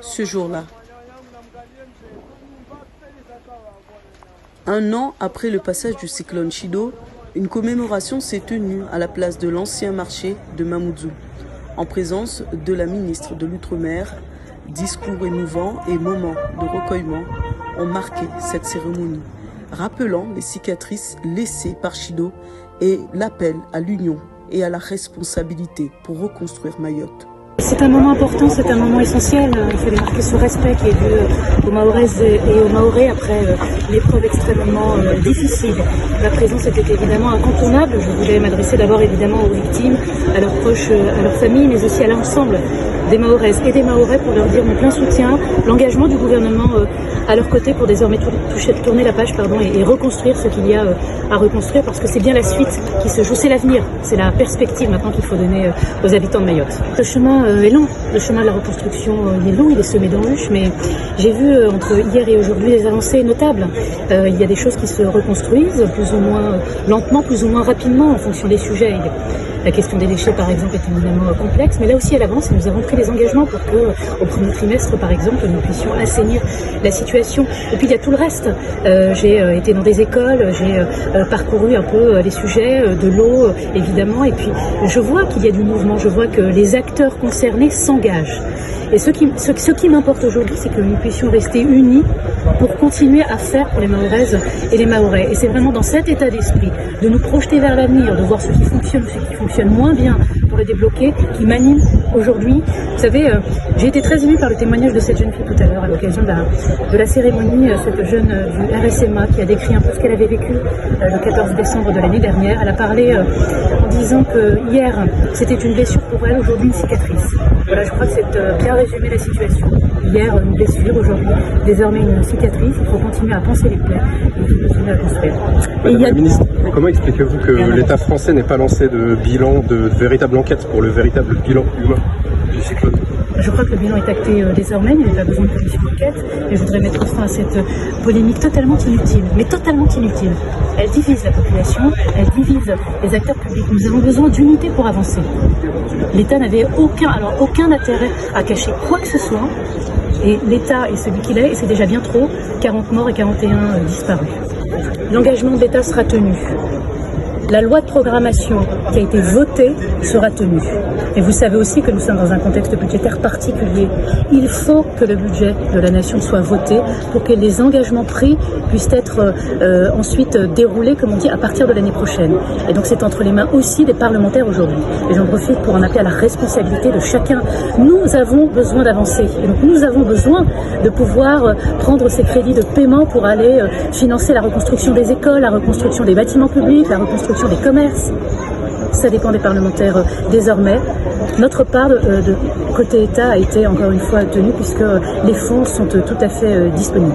ce jour-là. Un an après le passage du cyclone Chido, une commémoration s'est tenue à la place de l'ancien marché de Mamoudzou, en présence de la ministre de l'Outre-mer. Discours émouvants et moments de recueillement ont marqué cette cérémonie, rappelant les cicatrices laissées par Chido et l'appel à l'union et à la responsabilité pour reconstruire Mayotte. C'est un moment important, c'est un moment essentiel. Il fallait marquer ce respect qui est dû aux Mahoraises et aux Mahorais après l'épreuve extrêmement difficile. La présence était évidemment incontournable. Je voulais m'adresser d'abord évidemment aux victimes, à leurs proches, à leurs familles, mais aussi à l'ensemble des Mahoraises et des Mahorais pour leur dire mon plein soutien, l'engagement du gouvernement à leur côté pour désormais tourner la page et reconstruire ce qu'il y a à reconstruire, parce que c'est bien la suite qui se joue, c'est l'avenir, c'est la perspective maintenant qu'il faut donner aux habitants de Mayotte. Le chemin est long, le chemin de la reconstruction il est long, il est semé d'embûches, mais j'ai vu entre hier et aujourd'hui des avancées notables. Il y a des choses qui se reconstruisent, plus ou moins lentement, plus ou moins rapidement en fonction des sujets. La question des déchets, par exemple, est évidemment complexe, mais là aussi, elle avance et nous avons pris des engagements pour que, au premier trimestre, par exemple, nous puissions assainir la situation. Et puis, il y a tout le reste. J'ai été dans des écoles, j'ai parcouru un peu les sujets de l'eau, évidemment, et puis je vois qu'il y a du mouvement, je vois que les acteurs concernés s'engagent. Et ce qui m'importe aujourd'hui, c'est que nous puissions rester unis pour continuer à faire pour les Mahoraises et les Mahorais. Et c'est vraiment dans cet état d'esprit, de nous projeter vers l'avenir, de voir ce qui fonctionne, ce qui fonctionne moins bien, pour le débloquer, qui m'anime aujourd'hui. Vous savez, j'ai été très émue par le témoignage de cette jeune fille tout à l'heure, à l'occasion de la cérémonie, cette jeune du RSMA qui a décrit un peu ce qu'elle avait vécu le 14 décembre de l'année dernière. Elle a parlé en disant que hier, c'était une blessure pour elle, aujourd'hui une cicatrice. Voilà, je crois que c'est bien résumé la situation. Hier, une blessure, aujourd'hui, désormais une cicatrice. Il faut continuer à penser les plaies et il faut continuer à construire. Madame la ministre, comment expliquez-vous que l'État français n'ait pas lancé de bilan, de véritable enquête pour le véritable bilan humain du cyclone? Je crois que le bilan est acté désormais, il n'y a pas besoin de commission d'enquête. Et je voudrais mettre fin à cette polémique totalement inutile, mais totalement inutile. Elle divise la population, elle divise les acteurs publics. Nous avons besoin d'unité pour avancer. L'État n'avait aucun intérêt à cacher quoi que ce soit. Et l'État est celui qu'il est, et c'est déjà bien trop, 40 morts et 41 disparus. L'engagement de l'État sera tenu. La loi de programmation qui a été votée sera tenue. Et vous savez aussi que nous sommes dans un contexte budgétaire particulier. Il faut que le budget de la nation soit voté pour que les engagements pris puissent être ensuite déroulés, comme on dit, à partir de l'année prochaine. Et donc c'est entre les mains aussi des parlementaires aujourd'hui. Et j'en profite pour en appeler à la responsabilité de chacun. Nous avons besoin d'avancer. Et donc nous avons besoin de pouvoir prendre ces crédits de paiement pour aller financer la reconstruction des écoles, la reconstruction des bâtiments publics, la reconstruction des commerces. Ça dépend des parlementaires désormais. Notre part de côté État a été encore une fois tenue puisque les fonds sont tout à fait disponibles.